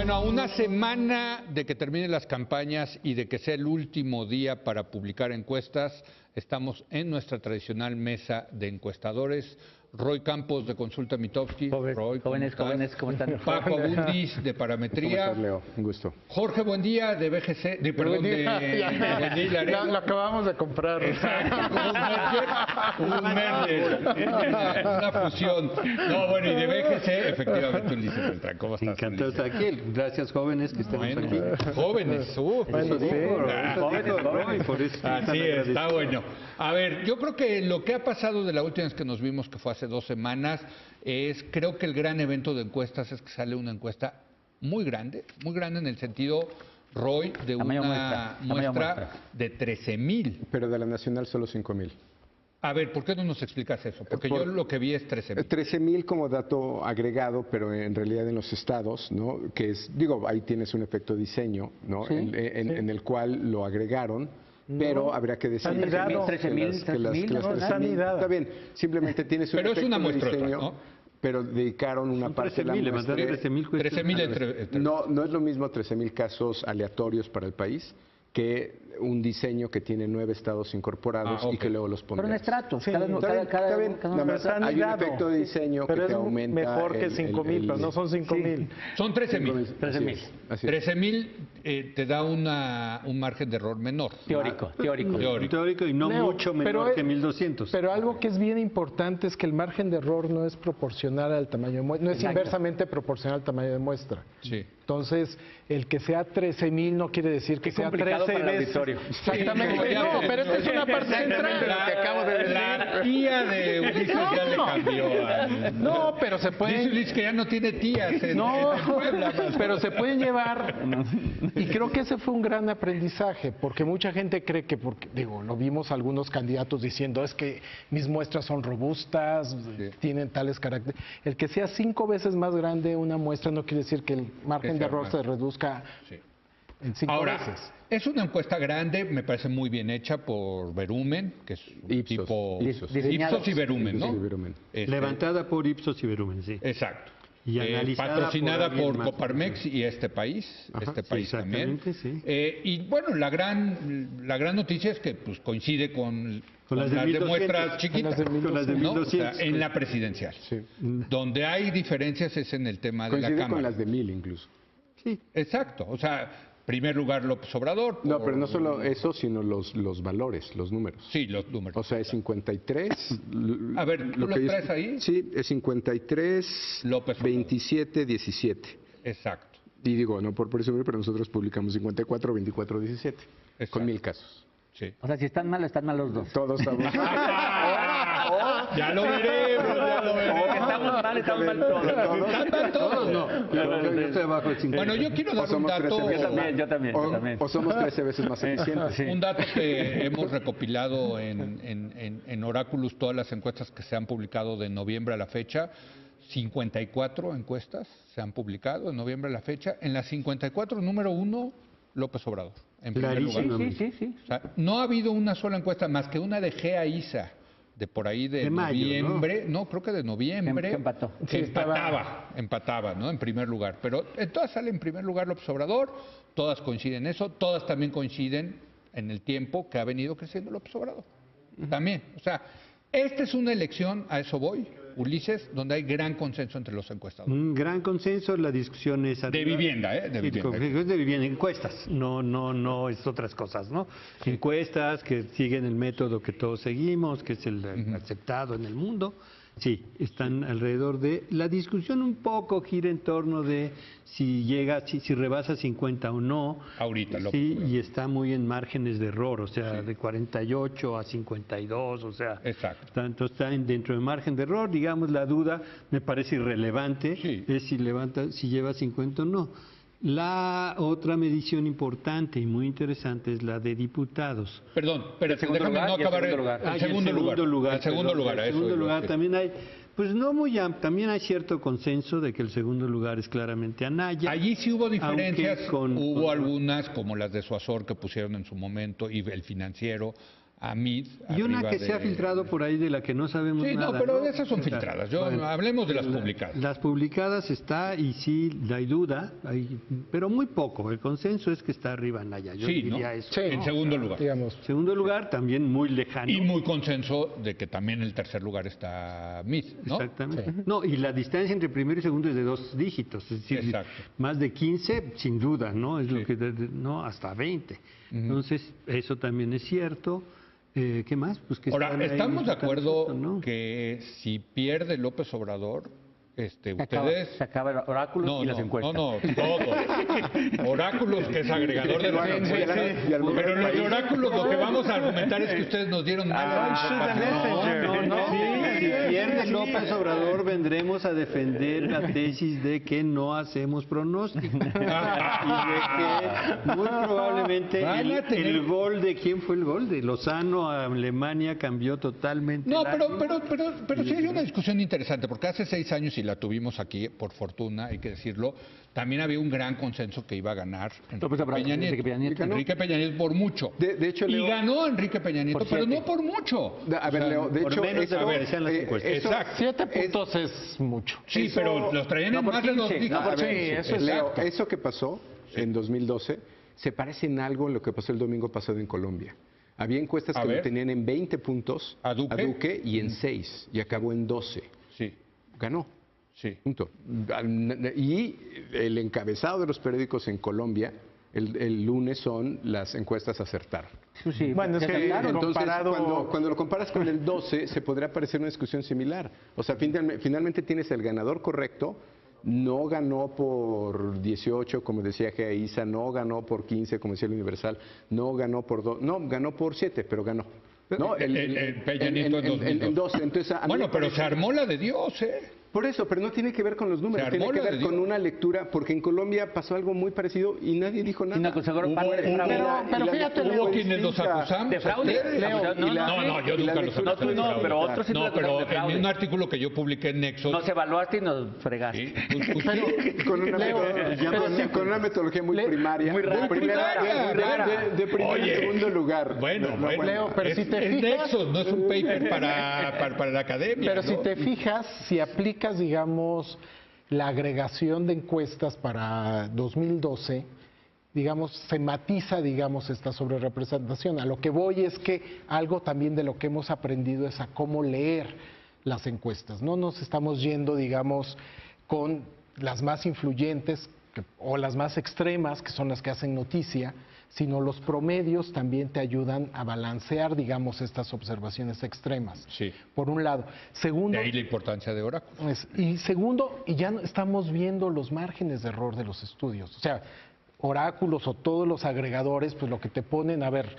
Bueno, a una semana de que terminen las campañas y de que sea el último día para publicar encuestas, estamos en nuestra tradicional mesa de encuestadores. Roy Campos de Consulta Mitofsky. Roy, Jóvenes, ¿cómo están? Paco Abundis de Parametría. ¿Cómo estás, Leo? Un gusto. Jorge Buendía de BGC, Lo acabamos de comprar. Un merger, una fusión. No, bueno, y de BGC, efectivamente, Ulises Beltrán. ¿Cómo estás, Encantado de estar aquí. Gracias, jóvenes, que estamos Bueno, aquí. jóvenes, Bueno, sí. Jóvenes, por eso así es, está bueno. A ver, yo creo que lo que ha pasado de la última vez que nos vimos, que fue hace 2 semanas, creo que el gran evento de encuestas es que sale una encuesta muy grande en el sentido, Roy, de una muestra de 13,000. Pero de la nacional solo 5,000. A ver, ¿por qué no nos explicas eso? Porque yo lo que vi es 13,000. 13,000 como dato agregado, pero en realidad en los estados, ¿no? Que es, digo, ahí tienes un efecto diseño, ¿no? Sí, en el cual lo agregaron. Pero habría que decir Sanidad, 13,000, sanidad. Está bien, simplemente tienes un Pero es efecto una de muestra, diseño, ¿no? Pero dedicaron una parte de la muestra. 13,000 No es lo mismo 13,000 casos aleatorios para el país que un diseño que tiene 9 estados incorporados y que luego los Pero en ponderas. estratos. Sí, cada Está bien. Nada más hay un efecto de diseño pero que te es aumenta. mejor que 5,000, pero no son 5,000. Son 13,000. 13,000. 13,000 te da un margen de error menor. Teórico. Teórico y no Leo, mucho menor que 1,200. Pero algo que es bien importante es que el margen de error no es proporcional al tamaño de muestra, no es inversamente proporcional al tamaño de muestra. Sí. Entonces, el que sea 13,000 no quiere decir que sea 13 para el veces. auditorio. Exactamente. No, pero esta es una parte central. La tía de Ulises ya le cambió. No, pero se Dice pueden. Ulises que ya no tiene tías en Puebla. Pero se pueden llevar, y creo que ese fue un gran aprendizaje, porque mucha gente cree que, lo vimos algunos candidatos diciendo, es que mis muestras son robustas, tienen tales características. El que sea 5 veces más grande una muestra no quiere decir que el margen de error se reduzca en 5 Ahora, veces. es una encuesta grande, me parece muy bien hecha por Verumen, que es un Ipsos, tipo Ipsos. Ipsos y Verumen, ¿no? Ipsos y Verumen. Levantada por Ipsos y Verumen, sí. Exacto. Y analizada patrocinada por alguien por más. Coparmex y este país, Ajá, sí, país también. exactamente, sí. Y bueno, la gran noticia es que pues, coincide con las de las de 1,200, muestras chiquitas, con las de ¿no? 1,200. O sea, en la presidencial. Sí. Donde hay diferencias es en el tema de la Coincide Cámara. con las de 1,000 incluso. Sí. Exacto, o sea, primer lugar López Obrador. No, pero no solo eso, sino los valores, los números. Sí, los números. O sea, es 53. A ver, ¿tú los traes ahí? Sí, es 53, López Obrador. 27, 17. Exacto. Y digo, no por presumir, pero nosotros publicamos 54, 24, 17. Exacto. Con 1,000 casos. Sí. O sea, si están mal los dos. Todos estamos. Ya lo veremos, ya lo veremos. Estamos mal todos. Están mal todos. No, Yo estoy abajo de 50. Bueno, yo quiero dar un dato. Yo también. O somos 13 veces más eficientes. Un dato que hemos recopilado en Oráculos, todas las encuestas que se han publicado de noviembre a la fecha, 54 encuestas se han publicado en noviembre a la fecha. En las 54, número 1, López Obrador, en primer lugar. Sí. O sea, no ha habido una sola encuesta más que una de GEA-ISA, de por ahí de mayo, noviembre, ¿no? Creo que de noviembre. Que empató. Que empataba, ¿no? En primer lugar. Pero en todas sale en primer lugar López Obrador, todas coinciden en eso, todas también coinciden en el tiempo que ha venido creciendo López Obrador. También, o sea, esta es una elección, a eso voy, Ulises, donde hay gran consenso entre los encuestadores. Un gran consenso, la discusión es... De vivienda, ¿eh? De vivienda. De vivienda, encuestas, no es otras cosas, ¿no? Encuestas que siguen el método que todos seguimos, que es el aceptado en el mundo. Sí, están alrededor de... La discusión un poco gira en torno de si llega, si rebasa 50 o no. Ahorita, sí, y está muy en márgenes de error, o sea, de 48 a 52, o sea... Exacto. Tanto está dentro del margen de error, digamos, la duda me parece irrelevante, es si lleva 50 o no. La otra medición importante y muy interesante es la de diputados. Perdón, pero déjame no acabar. El segundo lugar. También hay, pues no muy amplio, también hay cierto consenso de que el segundo lugar es claramente Anaya. Allí sí hubo diferencias, hubo algunas como las de Suazor que pusieron en su momento y el Financiero a Meade. Y una arriba que se ha filtrado por ahí de la que no sabemos Sí, nada. no, pero esas son filtradas. Hablemos de las publicadas. Las publicadas está, y sí, hay duda, pero muy poco. El consenso es que está arriba Anaya. Yo Sí, ¿no? diría eso. Sí. En segundo lugar. Digamos. Segundo lugar, también muy lejano. Y muy consenso de que también en el tercer lugar está Meade, ¿no? Exactamente. No, y la distancia entre primero y segundo es de 2 dígitos, es decir, Exacto. más de 15, sin duda, ¿no? Es lo que, no, hasta 20. Entonces, eso también es cierto. ¿Qué más? Pues que Ahora, están ahí ¿estamos de acuerdo disfrutando, ¿no? que si pierde López Obrador, Se acaba el oráculo y las encuestas. No, todos. Oráculos, que es agregador de los encuestas. Pero los de oráculos lo que vamos a argumentar es que ustedes nos dieron No, si pierde López Obrador, vendremos a defender la tesis de que no hacemos pronósticos. Y de que muy probablemente Van a tener- el gol de... ¿Quién fue el gol? De Lozano a Alemania cambió totalmente. No, el pero sí hay una discusión interesante, porque hace 6 años, y la tuvimos aquí, por fortuna, hay que decirlo, también había un gran consenso que iba a ganar López Obrador, Enrique Peña Nieto. Enrique Peña Nieto por mucho. De hecho, y Leo, ganó Enrique Peña Nieto, Por pero 7. no por mucho. a ver, Leo, de por hecho, menos de lo que decían las encuestas. Exacto. 7 puntos es mucho. Sí, Eso- pero los traían en por más de 15, 2 dígitos. no, por Sí, 15. eso es Leo, exacto. eso que pasó en 2012 se parece en algo a lo que pasó el domingo pasado en Colombia. Había encuestas A que lo ver. tenían en 20 puntos ¿A Duque? y en 6 y acabó en 12. Sí, Ganó. sí. Punto. Y el encabezado de los periódicos en Colombia el lunes son las encuestas acertaron. Sí, Bueno, es ya que acertaron. Entonces, comparado- cuando lo comparas con el 12, se podría parecer una discusión similar. O sea, finalmente tienes el ganador correcto, no ganó por 18, como decía Geaísa, no ganó por 15, como decía el Universal, no ganó por 2, no, ganó por 7, pero ganó. No, El Peña Nieto en en 12. Entonces, a mí Bueno, me pero parece- se armó la de Dios, ¿eh? Por eso, pero no tiene que ver con los números, Se tiene armó que la ver de con Dios. una lectura, porque en Colombia pasó algo muy parecido y nadie dijo nada. Y no, seguro, Hubo- parte de hubo- fraude. Pero la fíjate, lectura Hubo fue quienes los distinta. acusamos. ¿De fraude? Leo, No, No, yo y la nunca los lectura acusé tú de no, fraude. pero otros sí No, los acusaron pero de en fraude. un artículo que yo publiqué en Nexos. Nos evaluaste y nos fregaste. Sí, pues sí. Con una, Leo, con una metodología muy primaria. muy rara, de primera- muy rara, muy rara. de primer y Oye, segundo lugar. Bueno, No, bueno. Leo, pero si te es fijas- Nexos, no es un paper para la academia. Pero si ¿no? te fijas, si aplicas, digamos, la agregación de encuestas para 2012, digamos, se matiza, digamos, esta sobrerepresentación. A lo que voy es que algo también de lo que hemos aprendido es a cómo leer las encuestas. No nos estamos yendo, digamos, con las más influyentes o las más extremas, que son las que hacen noticia, sino los promedios también te ayudan a balancear, digamos, estas observaciones extremas. Sí. Por un lado. Segundo, De ahí la importancia de Oráculo. y segundo, y ya no estamos viendo los márgenes de error de los estudios. O sea, oráculos o todos los agregadores, pues lo que te ponen, a ver,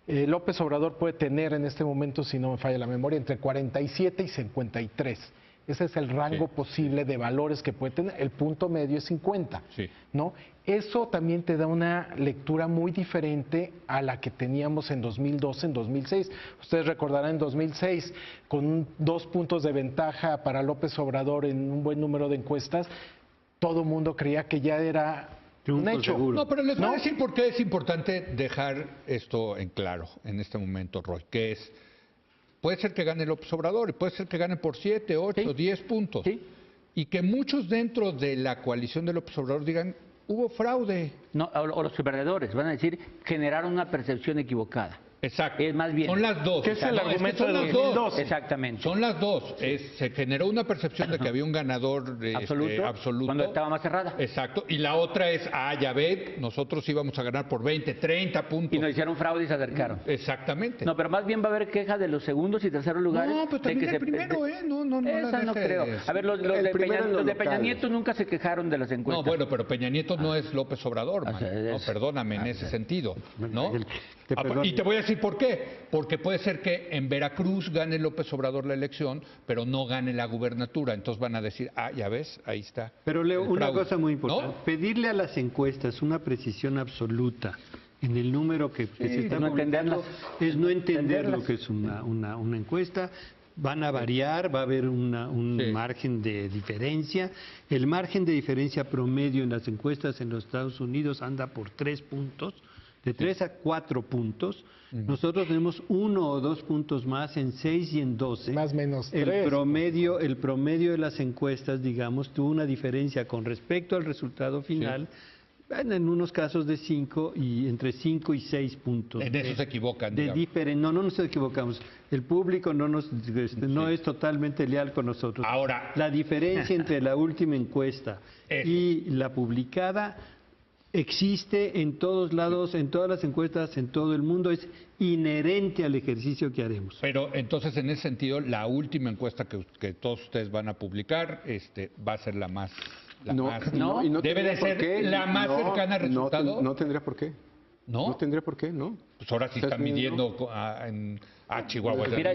López Obrador puede tener en este momento, si no me falla la memoria, entre 47 y 53. Ese es el rango posible de valores que puede tener. El punto medio es 50. Sí. ¿No? Eso también te da una lectura muy diferente a la que teníamos en 2012, en 2006. Ustedes recordarán en 2006, con 2 puntos de ventaja para López Obrador en un buen número de encuestas, todo el mundo creía que ya era un Triunfo hecho. seguro. No, pero les voy ¿No? a decir por qué es importante dejar esto en claro en este momento, Roy, que es, puede ser que gane López Obrador y puede ser que gane por 7, 8, Sí. 10 puntos. Sí. Y que muchos dentro de la coalición de López Obrador digan, hubo fraude. No, o los perdedores van a decir, generaron una percepción equivocada. Exacto. Es más bien. Son las dos. ¿Qué es el que argumento son de las dos. 2012? Exactamente. Son las dos. Se generó una percepción de que había un ganador absoluto. Cuando estaba más cerrada. Exacto. Y la otra es, ya ve, nosotros íbamos a ganar por 20, 30 puntos. Y nos hicieron fraude y se acercaron. Exactamente. No, pero más bien va a haber queja de los segundos y terceros lugares. No, pero de también el primero, ¿eh? No Esa las no dejes. creo. A ver, los El de primero Peña, en lo los de Peña local. Nieto nunca se quejaron de las encuestas. No, bueno, pero Peña Nieto no es López Obrador, man. O sea, No, es- perdóname en ese sentido, ¿no? Te perdono. Y te voy a decir por qué. Porque puede ser que en Veracruz gane López Obrador la elección, pero no gane la gubernatura. Entonces van a decir, ya ves, ahí está. Pero Leo, el una fraude, cosa muy importante, ¿no? pedirle a las encuestas una precisión absoluta en el número que se está no publicando entenderlas. es no entender Entenderlas. lo que es una encuesta. Van a variar, va a haber un Sí. margen de diferencia. El margen de diferencia promedio en las encuestas en los Estados Unidos anda por 3 puntos. de 3 a 4 puntos. Nosotros tenemos 1 o 2 puntos más en 6 y en 12. Más o menos 3. El promedio de las encuestas, digamos, tuvo una diferencia con respecto al resultado final, en unos casos de 5 y entre 5 y 6 puntos. En eso se equivocan. No nos equivocamos. El público no es totalmente leal con nosotros. Ahora, la diferencia entre la última encuesta y la publicada existe en todos lados, en todas las encuestas, en todo el mundo, es inherente al ejercicio que haremos. Pero entonces, en ese sentido, la última encuesta que todos ustedes van a publicar va a ser la más... debe de ser la más cercana al resultado. No tendría por qué. ¿No? No tendría por qué, ¿no. Pues ahora sí están midiendo a Chihuahua. Mira,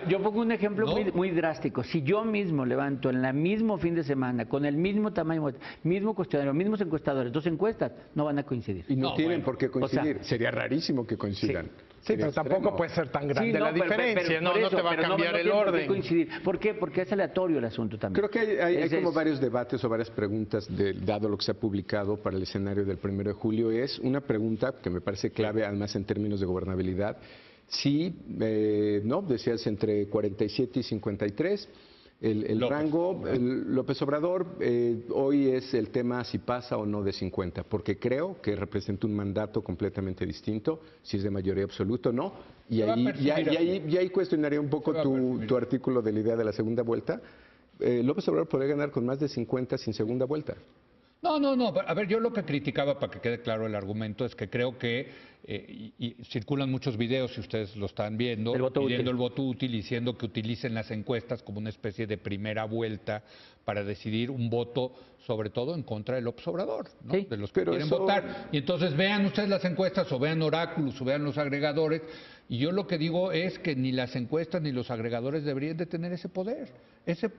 yo pongo un ejemplo ¿No? muy drástico. Si yo mismo levanto en el mismo fin de semana, con el mismo tamaño, mismo cuestionario, mismos encuestadores, 2 encuestas, no van a coincidir. Y no tienen por qué coincidir. O sea, sería rarísimo que coincidan. Sí, pero tampoco puede ser tan grande la diferencia, pero no te va a cambiar el orden. Coincidir. ¿Por qué? Porque es aleatorio el asunto también. Creo que hay como varios debates o varias preguntas, dado lo que se ha publicado para el escenario del 1 de julio. Es una pregunta que me parece clave, además en términos de gobernabilidad. Sí, decías entre 47 y 53. El rango, López Obrador, hoy es el tema si pasa o no de 50, porque creo que representa un mandato completamente distinto, si es de mayoría absoluta o no, y ahí cuestionaría un poco tu artículo de la idea de la segunda vuelta. López Obrador podría ganar con más de 50 sin segunda vuelta. No. A ver, yo lo que criticaba, para que quede claro el argumento, es que creo que y circulan muchos videos, si ustedes lo están viendo, pidiendo el voto útil, diciendo que utilicen las encuestas como una especie de primera vuelta para decidir un voto, sobre todo en contra del López Obrador, ¿no? Sí. De los que quieren votar. Y entonces vean ustedes las encuestas o vean Oráculos o vean los agregadores. Y yo lo que digo es que ni las encuestas ni los agregadores deberían de tener ese poder.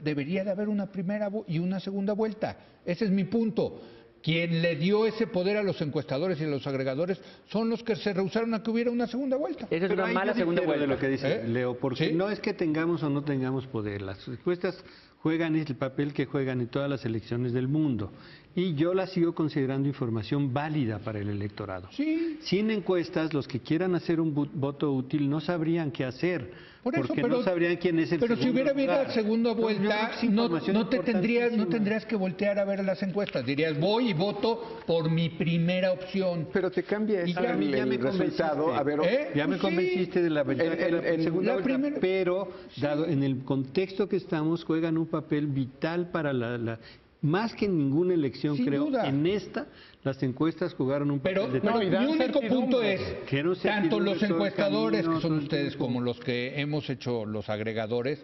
Debería de haber una primera y una segunda vuelta. Ese es mi punto. Quien le dio ese poder a los encuestadores y a los agregadores son los que se rehusaron a que hubiera una segunda vuelta. Esa es una mala segunda vuelta. De lo que dice Leo, porque ¿Sí? no es que tengamos o no tengamos poder. Las encuestas juegan el papel que juegan en todas las elecciones del mundo. Y yo la sigo considerando información válida para el electorado. Sí. Sin encuestas, los que quieran hacer un voto útil no sabrían qué hacer. Por eso, porque no sabrían quién es el pero si hubiera habido la segunda vuelta, no tendrías tendrías que voltear a ver las encuestas. Dirías, voy y voto por mi primera opción. Pero te cambia Y ya el resultado. A ver, ya me convenciste de la ventaja de la segunda vuelta, primera... pero dado en el contexto que estamos, juegan un papel vital para más que en ninguna elección, Sin creo, duda. en esta, las encuestas jugaron un papel Pero mi único punto es, Que no tanto los todo el encuestadores, camino, que son todo el ustedes, tiempo. como los que hemos hecho los agregadores,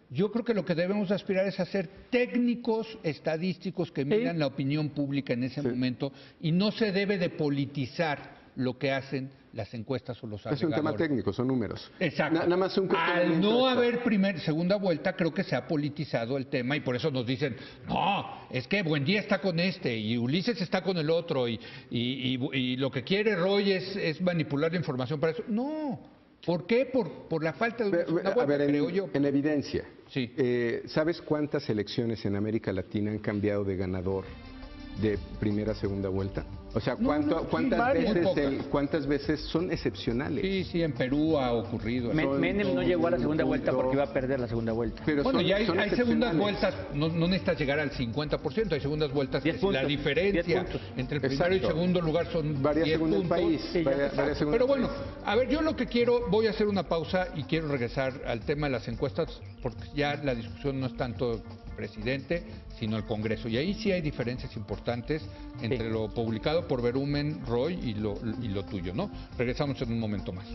yo creo que lo que debemos aspirar es a ser técnicos estadísticos que midan la opinión pública en ese momento, y no se debe de politizar lo que hacen las encuestas o los agregadores. es un tema técnico, son números. Exacto. Nada más un Al no haber segunda vuelta, creo que se ha politizado el tema, y por eso nos dicen, no, es que Buendía está con este y Ulises está con el otro, y lo que quiere Roy es manipular la información para eso. No. ¿Por qué? Por la falta de una segunda vuelta, creo yo. En evidencia, Sí. ¿Sabes cuántas elecciones en América Latina han cambiado de ganador de primera a segunda vuelta? O sea, ¿cuántas veces son excepcionales? Sí, en Perú ha ocurrido. Menem no llegó a la segunda vuelta porque iba a perder la segunda vuelta. Pero Bueno, ya hay segundas excepcionales. vueltas, no necesitas llegar al 50%, hay segundas vueltas que 10 si la puntos, diferencia 10 puntos. entre el primero y Exacto. segundo lugar son Varía 10 según el puntos. país. Sí, ya varía está. según Pero el bueno, país. a ver, yo lo que quiero, voy a hacer una pausa y quiero regresar al tema de las encuestas, porque ya la discusión no es tanto presidente, sino el Congreso. Y ahí sí hay diferencias importantes entre lo publicado por Verumen, Roy y lo tuyo, ¿no? Regresamos en un momento más.